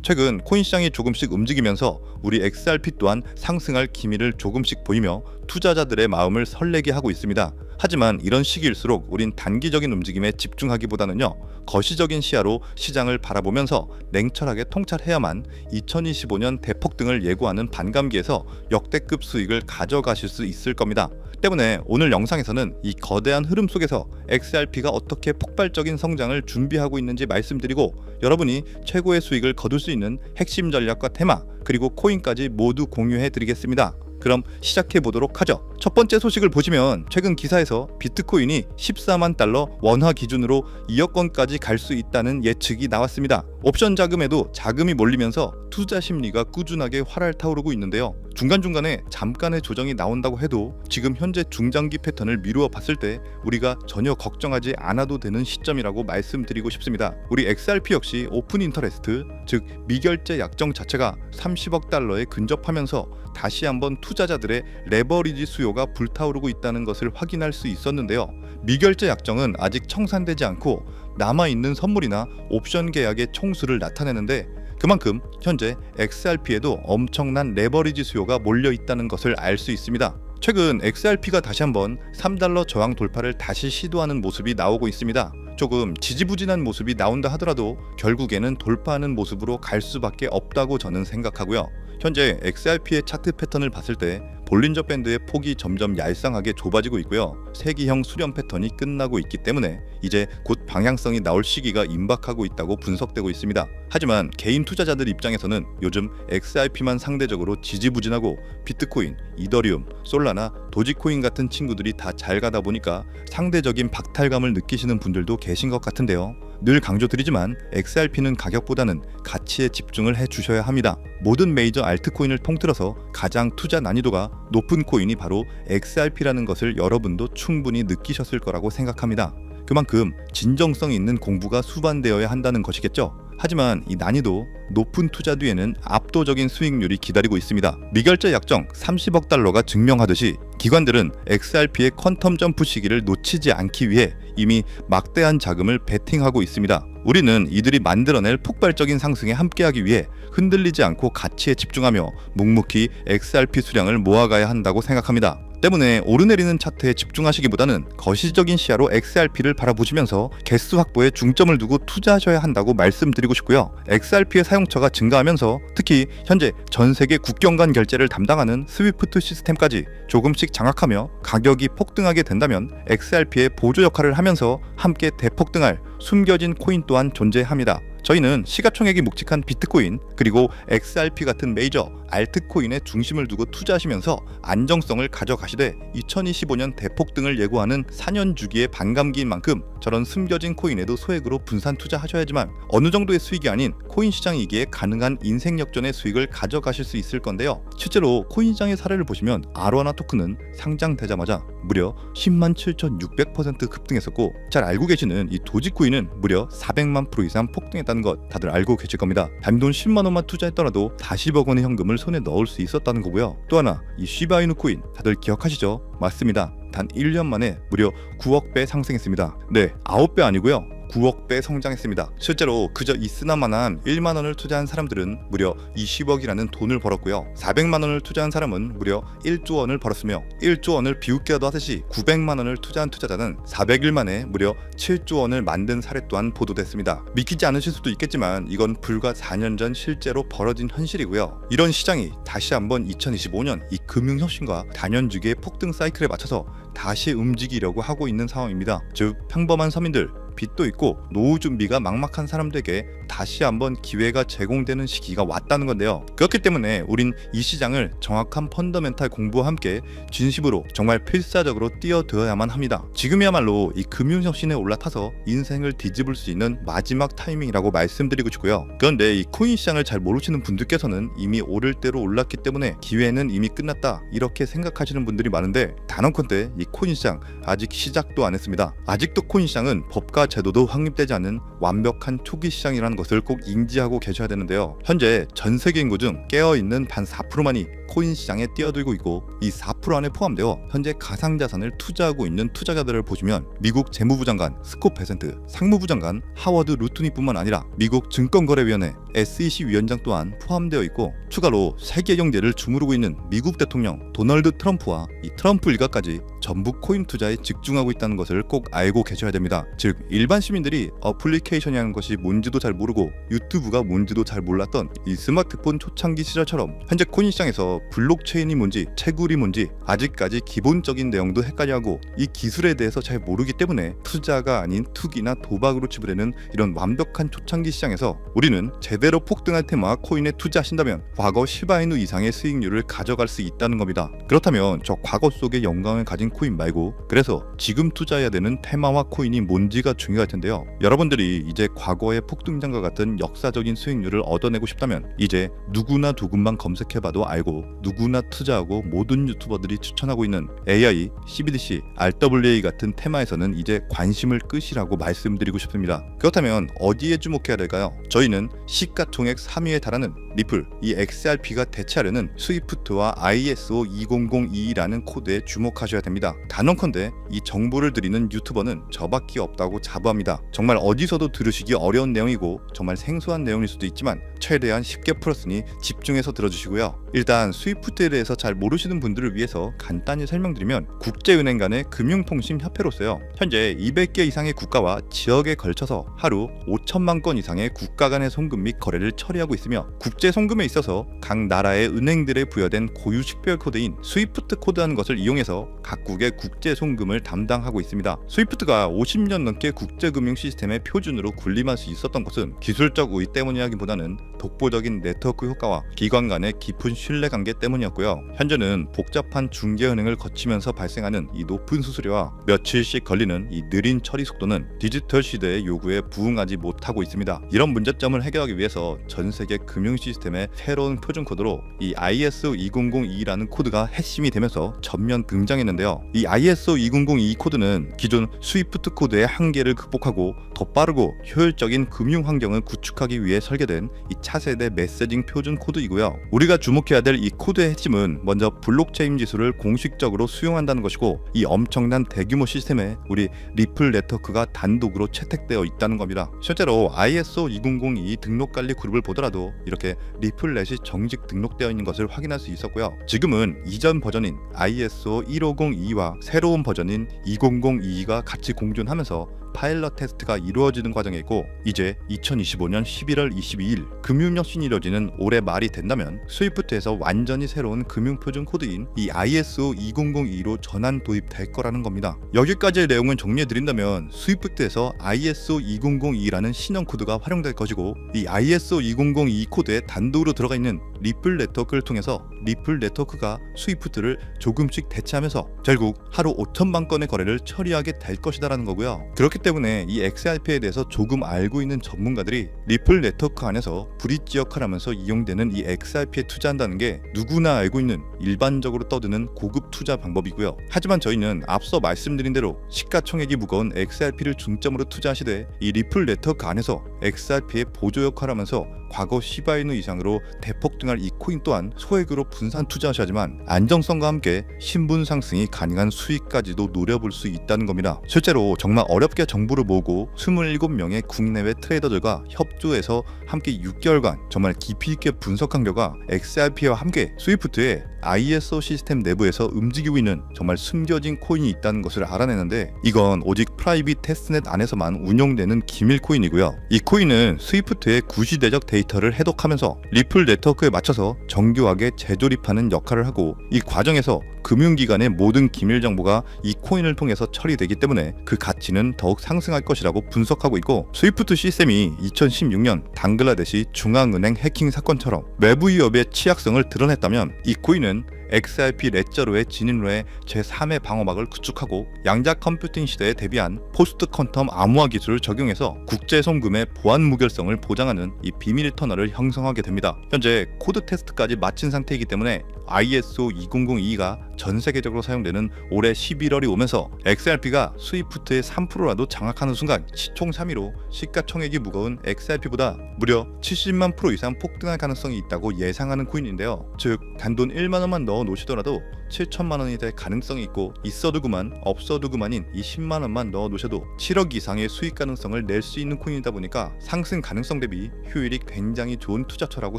최근 코인 시장이 조금씩 움직이면서 우리 XRP 또한 상승할 기미를 조금씩 보이며 투자자들의 마음을 설레게 하고 있습니다. 하지만 이런 시기일수록 우린 단기적인 움직임에 집중하기보다는요, 거시적인 시야로 시장을 바라보면서 냉철하게 통찰해야만 2025년 대폭등을 예고하는 반감기에서 역대급 수익을 가져가실 수 있을 겁니다. 때문에 오늘 영상에서는 이 거대한 흐름 속에서 XRP가 어떻게 폭발적인 성장을 준비하고 있는지 말씀드리고, 여러분이 최고의 수익을 거둘 수 있는 핵심 전략과 테마, 그리고 코인까지 모두 공유해 드리겠습니다. 그럼 시작해 보도록 하죠. 첫 번째 소식을 보시면 최근 기사에서 비트코인이 14만 달러 원화 기준으로 2억 원까지 갈 수 있다는 예측이 나왔습니다. 옵션 자금에도 자금이 몰리면서 투자 심리가 꾸준하게 활활 타오르고 있는데요. 중간중간에 잠깐의 조정이 나온다고 해도 지금 현재 중장기 패턴을 미루어 봤을 때 우리가 전혀 걱정하지 않아도 되는 시점이라고 말씀드리고 싶습니다. 우리 XRP 역시 오픈 인터레스트, 즉 미결제 약정 자체가 30억 달러에 근접하면서 다시 한번 투자자들의 레버리지 수요가 불타오르고 있다는 것을 확인할 수 있었는데요. 미결제 약정은 아직 청산되지 않고 남아있는 선물이나 옵션 계약의 총수를 나타내는데, 그만큼 현재 XRP에도 엄청난 레버리지 수요가 몰려 있다는 것을 알 수 있습니다. 최근 XRP가 다시 한번 3달러 저항 돌파를 다시 시도하는 모습이 나오고 있습니다. 조금 지지부진한 모습이 나온다 하더라도 결국에는 돌파하는 모습으로 갈 수밖에 없다고 저는 생각하고요. 현재 XRP의 차트 패턴을 봤을 때 볼린저 밴드의 폭이 점점 얄쌍하게 좁아지고 있고요. 세기형 수렴 패턴이 끝나고 있기 때문에 이제 곧 방향성이 나올 시기가 임박하고 있다고 분석되고 있습니다. 하지만 개인 투자자들 입장에서는 요즘 XRP만 상대적으로 지지부진하고 비트코인, 이더리움, 솔라나, 도지코인 같은 친구들이 다 잘 가다 보니까 상대적인 박탈감을 느끼시는 분들도 계신 것 같은데요. 늘 강조드리지만 XRP는 가격보다는 가치에 집중을 해주셔야 합니다. 모든 메이저 알트코인을 통틀어서 가장 투자 난이도가 높은 코인이 바로 XRP라는 것을 여러분도 충분히 느끼셨을 거라고 생각합니다. 그만큼 진정성 있는 공부가 수반되어야 한다는 것이겠죠. 하지만 이 난이도 높은 투자 뒤에는 압도적인 수익률이 기다리고 있습니다. 미결제 약정 30억 달러가 증명하듯이 기관들은 XRP의 퀀텀 점프 시기를 놓치지 않기 위해 이미 막대한 자금을 베팅하고 있습니다. 우리는 이들이 만들어낼 폭발적인 상승에 함께하기 위해 흔들리지 않고 가치에 집중하며 묵묵히 XRP 수량을 모아가야 한다고 생각합니다. 때문에 오르내리는 차트에 집중하시기보다는 거시적인 시야로 XRP를 바라보시면서 개수 확보에 중점을 두고 투자하셔야 한다고 말씀드리고 싶고요. XRP의 사용처가 증가하면서 특히 현재 전 세계 국경 간 결제를 담당하는 스위프트 시스템까지 조금씩 장악하며 가격이 폭등하게 된다면 XRP의 보조 역할을 하면서 함께 대폭등할 숨겨진 코인 또한 존재합니다. 저희는 시가총액이 묵직한 비트코인 그리고 XRP 같은 메이저 알트코인에 중심을 두고 투자하시면서 안정성을 가져가시되 2025년 대폭등을 예고하는 4년 주기의 반감기인 만큼 저런 숨겨진 코인에도 소액으로 분산 투자하셔야지만 어느 정도의 수익이 아닌 코인 시장이기에 가능한 인생 역전의 수익을 가져가실 수 있을 건데요. 실제로 코인 시장의 사례를 보시면 아로하나 토큰은 상장되자마자 무려 107,600% 급등했었고, 잘 알고 계시는 이 도지코인은 무려 400만 프로 이상 폭등했다는 것 다들 알고 계실 겁니다. 단돈 10만 원만 투자했더라도 40억 원의 현금을 손에 넣을 수 있었다는 거고요. 또 하나, 이 시바이누 코인 다들 기억하시죠? 맞습니다. 단 1년 만에 무려 9억 배 상승했습니다. 네, 9배 아니고요. 9억 배 성장했습니다. 실제로 그저 있으나마나 1만 원을 투자한 사람들은 무려 20억이라는 돈을 벌었고요. 400만 원을 투자한 사람은 무려 1조 원을 벌었으며 1조 원을 비웃기라도 하듯이 900만 원을 투자한 투자자는 400일 만에 무려 7조 원을 만든 사례 또한 보도됐습니다. 믿기지 않으실 수도 있겠지만 이건 불과 4년 전 실제로 벌어진 현실이고요. 이런 시장이 다시 한번 2025년 이 금융혁신과 단연주기의 폭등 사이클에 맞춰서 다시 움직이려고 하고 있는 상황입니다. 즉 평범한 서민들, 빚도 있고 노후 준비가 막막한 사람들에게 다시 한번 기회가 제공되는 시기가 왔다는 건데요. 그렇기 때문에 우린 이 시장을 정확한 펀더멘탈 공부와 함께 진심으로 정말 필사적으로 뛰어들어야만 합니다. 지금이야말로 이 금융혁신에 올라타서 인생을 뒤집을 수 있는 마지막 타이밍이라고 말씀드리고 싶고요. 그런데 이 코인 시장을 잘 모르시는 분들께서는 이미 오를 대로 올랐기 때문에 기회는 이미 끝났다 이렇게 생각하시는 분들이 많은데, 단언컨대 이 코인 시장 아직 시작도 안 했습니다. 아직도 코인 시장은 법과 투자 제도도 확립되지 않은 완벽한 초기 시장이라는 것을 꼭 인지하고 계셔야 되는데요. 현재 전 세계 인구 중 깨어있는 반 4%만이 코인 시장에 뛰어들고 있고 이 4% 안에 포함되어 현재 가상자산을 투자하고 있는 투자자들을 보시면 미국 재무부 장관 스콧 베센트, 상무부 장관 하워드 루트니뿐만 아니라 미국 증권거래위원회 SEC 위원장 또한 포함되어 있고, 추가로 세계 경제를 주무르고 있는 미국 대통령 도널드 트럼프와 이 트럼프 일가까지 전부 코인 투자에 집중하고 있다는 것을 꼭 알고 계셔야 됩니다. 즉 일반 시민들이 어플리케이션이라는 것이 뭔지도 잘 모르고 유튜브가 뭔지도 잘 몰랐던 이 스마트폰 초창기 시절처럼 현재 코인 시장에서 블록체인이 뭔지 채굴이 뭔지 아직까지 기본적인 내용도 헷갈려하고 이 기술에 대해서 잘 모르기 때문에 투자가 아닌 투기나 도박으로 치부되는 이런 완벽한 초창기 시장에서 우리는 제대로 폭등할 테마 코인에 투자하신다면 과거 시바이누 이상의 수익률을 가져갈 수 있다는 겁니다. 그렇다면 저 과거 속의 영광을 가진 코인 말고 그래서 지금 투자해야 되는 테마와 코인이 뭔지가 중요할 텐데요. 여러분들이 이제 과거의 폭등장과 같은 역사적인 수익률을 얻어내고 싶다면 이제 누구나 누군만 검색해봐도 알고 누구나 투자하고 모든 유튜버들이 추천하고 있는 AI, CBDC, RWA 같은 테마에서는 이제 관심을 끄시라고 말씀드리고 싶습니다. 그렇다면 어디에 주목해야 될까요? 저희는 시가총액 3위에 달하는 리플, 이 XRP가 대체하려는 스위프트와 ISO 20022라는 코드에 주목하셔야 됩니다. 단언컨대 이 정보를 드리는 유튜버는 저밖에 없다고 자부합니다. 정말 어디서도 들으시기 어려운 내용이고 정말 생소한 내용일 수도 있지만 최대한 쉽게 풀었으니 집중해서 들어주시고요. 일단 스위프트에 대해서 잘 모르시는 분들을 위해서 간단히 설명드리면 국제은행 간의 금융통신협회로서요, 현재 200개 이상의 국가와 지역에 걸쳐서 하루 5천만 건 이상의 국가 간의 송금 및 거래를 처리하고 있으며 국제 송금에 있어서 각 나라의 은행들에 부여된 고유 식별 코드인 스위프트 코드라는 것을 이용해서 각국의 국제 송금을 담당하고 있습니다. 스위프트가 50년 넘게 국제금융 시스템의 표준으로 군림할 수 있었던 것은 기술적 우위 때문이라기보다는 독보적인 네트워크 효과와 기관 간의 깊은 신뢰관계 때문이었고요. 현재는 복잡한 중개은행을 거치면서 발생하는 이 높은 수수료와 며칠씩 걸리는 이 느린 처리 속도는 디지털 시대의 요구에 부응하지 못하고 있습니다. 이런 문제점을 해결하기 위해서 전 세계 금융 시스템의 새로운 표준 코드로 이 ISO 2002라는 코드가 핵심이 되면서 전면 등장했는데요. 이 ISO 2002 코드는 기존 스위프트 코드의 한계를 극복하고 더 빠르고 효율적인 금융 환경을 구축하기 위해 설계된 이 차세대 메시징 표준 코드이고요. 우리가 주목해야 될 이 코드의 핵심은 먼저 블록체인 기술을 공식적으로 수용한다는 것이고, 이 엄청난 대규모 시스템에 우리 리플 네트워크가 단독으로 채택되어 있다는 겁니다. 실제로 ISO 2002 등록관리 그룹을 보더라도 이렇게 리플넷이 정식 등록되어 있는 것을 확인할 수 있었고요. 지금은 이전 버전인 ISO 1502와 새로운 버전인 2002가 같이 공존하면서 파일럿 테스트가 이루어지는 과정에 있고, 이제 2025년 11월 22일 금융혁신이 이루어지는 올해 말이 된다면 스위프트에서 완전히 새로운 금융표준 코드인 이 ISO 2002로 전환 도입될 거라는 겁니다. 여기까지의 내용을 정리해드린다면 스위프트에서 ISO 2002라는 신형 코드가 활용될 것이고, 이 ISO 2002 코드에 단독으로 들어가 있는 리플 네트워크를 통해서 리플 네트워크가 스위프트를 조금씩 대체하면서 결국 하루 5천만 건의 거래를 처리하게 될 것이다라는 거고요. 그렇기 때문에 이 XRP에 대해서 조금 알고 있는 전문가들이 리플 네트워크 안에서 브릿지 역할을 하면서 이용되는 이 XRP에 투자한다는 게 누구나 알고 있는 일반적으로 떠드는 고급 투자 방법이고요. 하지만 저희는 앞서 말씀드린 대로 시가총액이 무거운 XRP를 중점으로 투자하시되 이 리플 네트워크 안에서 XRP의 보조 역할을 하면서 과거 시바이누 이상으로 대폭등할 이 코인 또한 소액으로 분산 투자하셔야지만 안정성과 함께 신분 상승이 가능한 수익까지도 노려볼 수 있다는 겁니다. 실제로 정말 어렵게 정보를 모으고 27명의 국내외 트레이더들과 협조해서 함께 6개월간 정말 깊이 있게 분석한 결과 XRP와 함께 스위프트의 ISO 시스템 내부에서 움직이고 있는 정말 숨겨진 코인이 있다는 것을 알아내는데, 이건 오직 프라이빗 테스트넷 안에서만 운영되는 기밀 코인이고요. 이 코인은 스위프트의 구시대적 데이터를 해독하면서 리플 네트워크에 맞춰서 정교하게 재조립하는 역할을 하고, 이 과정에서 금융기관의 모든 기밀 정보가 이 코인을 통해서 처리되기 때문에 그 가치는 더욱 상승할 것이라고 분석하고 있고, 스위프트 시스템이 2016년 방글라데시 중앙은행 해킹 사건처럼 외부 위협의 취약성을 드러냈다면 이 코인은 XRP 레저로의 진입로에 제3의 방어막을 구축하고 양자 컴퓨팅 시대에 대비한 포스트 퀀텀 암호화 기술을 적용해서 국제 송금의 보안 무결성을 보장하는 이 비밀 터널을 형성하게 됩니다. 현재 코드 테스트까지 마친 상태이기 때문에 ISO 20022가 전 세계적으로 사용되는 올해 11월이 오면서 XRP가 스위프트의 3%라도 장악하는 순간 시총 3위로 시가총액이 무거운 XRP보다 무려 70만 프로 이상 폭등할 가능성이 있다고 예상하는 코인인데요. 즉 단돈 1만 원만 넣어 놓으시더라도 7천만 원이 될 가능성이 있고 있어도 그만 없어도 그만인 이 10만 원만 넣어 놓으셔도 7억 이상의 수익 가능성을 낼 수 있는 코인이다 보니까 상승 가능성 대비 효율이 굉장히 좋은 투자처라고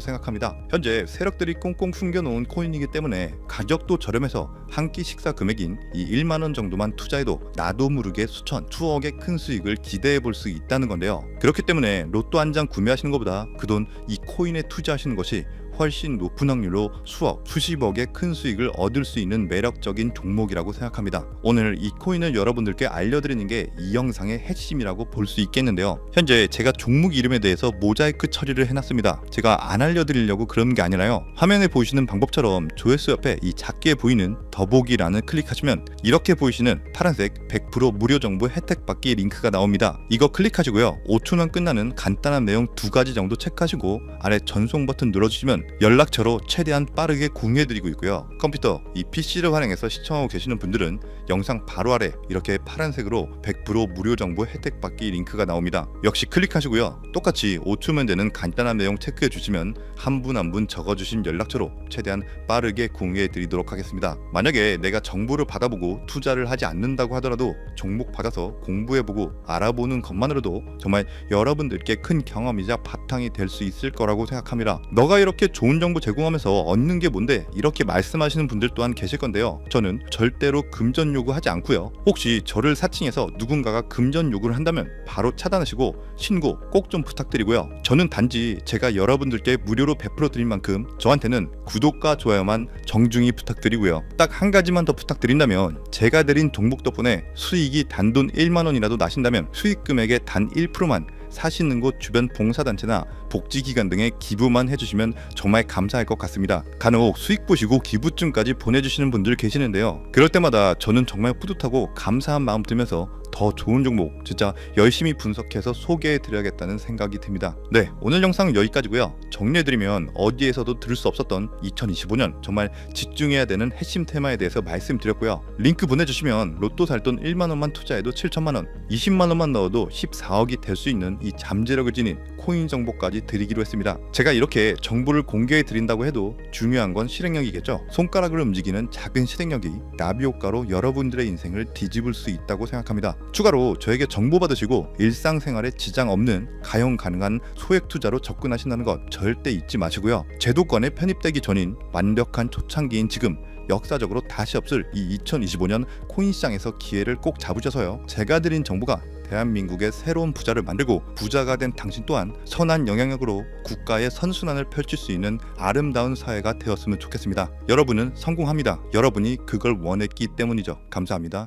생각합니다. 현재 세력들이 꽁꽁 숨겨놓은 코인이기 때문에 가격도 저렴해서 한 끼 식사 금액인 이 1만 원 정도만 투자해도 나도 모르게 수천, 수억의 큰 수익을 기대해 볼 수 있다는 건데요. 그렇기 때문에 로또 한 장 구매하시는 것보다 그 돈 이 코인에 투자하시는 것이 훨씬 높은 확률로 수억, 수십억의 큰 수익을 얻을 수 있는 매력적인 종목이라고 생각합니다. 오늘 이 코인을 여러분들께 알려드리는 게 이 영상의 핵심이라고 볼 수 있겠는데요. 현재 제가 종목 이름에 대해서 모자이크 처리를 해놨습니다. 제가 안 알려드리려고 그런 게 아니라요. 화면에 보이시는 방법처럼 조회수 옆에 이 작게 보이는 더보기란을 클릭하시면 이렇게 보이시는 파란색 100% 무료 정보 혜택 받기 링크가 나옵니다. 이거 클릭하시고요. 5초면 끝나는 간단한 내용 2가지 정도 체크하시고 아래 전송 버튼 눌러주시면 연락처로 최대한 빠르게 공유해드리고 있고요. 컴퓨터, 이 PC를 활용해서 시청하고 계시는 분들은 영상 바로 아래 이렇게 파란색으로 100% 무료 정보 혜택 받기 링크가 나옵니다. 역시 클릭하시고요. 똑같이 5초면 되는 간단한 내용 체크해 주시면 한 분 한 분 적어주신 연락처로 최대한 빠르게 공유해 드리도록 하겠습니다. 만약에 내가 정보를 받아보고 투자를 하지 않는다고 하더라도 종목 받아서 공부해보고 알아보는 것만으로도 정말 여러분들께 큰 경험이자 바탕이 될 수 있을 거라고 생각합니다. 너가 이렇게 좋은 정보 제공하면서 얻는 게 뭔데? 이렇게 말씀하시는 분들 또한 계실 건데요. 저는 절대로 금전 요구하지 않고요. 혹시 저를 사칭해서 누군가가 금전 요구를 한다면 바로 차단하시고 신고 꼭 좀 부탁드리고요. 저는 단지 제가 여러분들께 무료로 베풀어 드린 만큼 저한테는 구독과 좋아요만 정중히 부탁드리고요. 딱 한 가지만 더 부탁드린다면 제가 드린 종목 덕분에 수익이 단돈 1만 원이라도 나신다면 수익 금액의 단 1%만 사시는 곳 주변 봉사단체나 복지기관 등에 기부만 해주시면 정말 감사할 것 같습니다. 간혹 수익 보시고 기부증까지 보내주시는 분들 계시는데요. 그럴 때마다 저는 정말 뿌듯하고 감사한 마음 들면서 더 좋은 종목 진짜 열심히 분석해서 소개해드려야겠다는 생각이 듭니다. 네, 오늘 영상은 여기까지고요. 정리해드리면 어디에서도 들을 수 없었던 2025년 정말 집중해야 되는 핵심 테마에 대해서 말씀드렸고요. 링크 보내주시면 로또 살 돈 1만 원만 투자해도 7천만 원, 20만 원만 넣어도 14억이 될 수 있는 이 잠재력을 지닌 코인 정보까지 드리기로 했습니다. 제가 이렇게 정보를 공개해 드린다고 해도 중요한 건 실행력이겠죠. 손가락을 움직이는 작은 실행력이 나비 효과로 여러분들의 인생을 뒤집을 수 있다고 생각합니다. 추가로 저에게 정보 받으시고 일상생활에 지장 없는 가용 가능한 소액 투자로 접근하신다는 것 절대 잊지 마시고요. 제도권에 편입되기 전인 완벽한 초창기인 지금 역사적으로 다시 없을 이 2025년 코인 시장에서 기회를 꼭 잡으셔서요. 제가 드린 정보가 대한민국의 새로운 부자를 만들고 부자가 된 당신 또한 선한 영향력으로 국가의 선순환을 펼칠 수 있는 아름다운 사회가 되었으면 좋겠습니다. 여러분은 성공합니다. 여러분이 그걸 원했기 때문이죠. 감사합니다.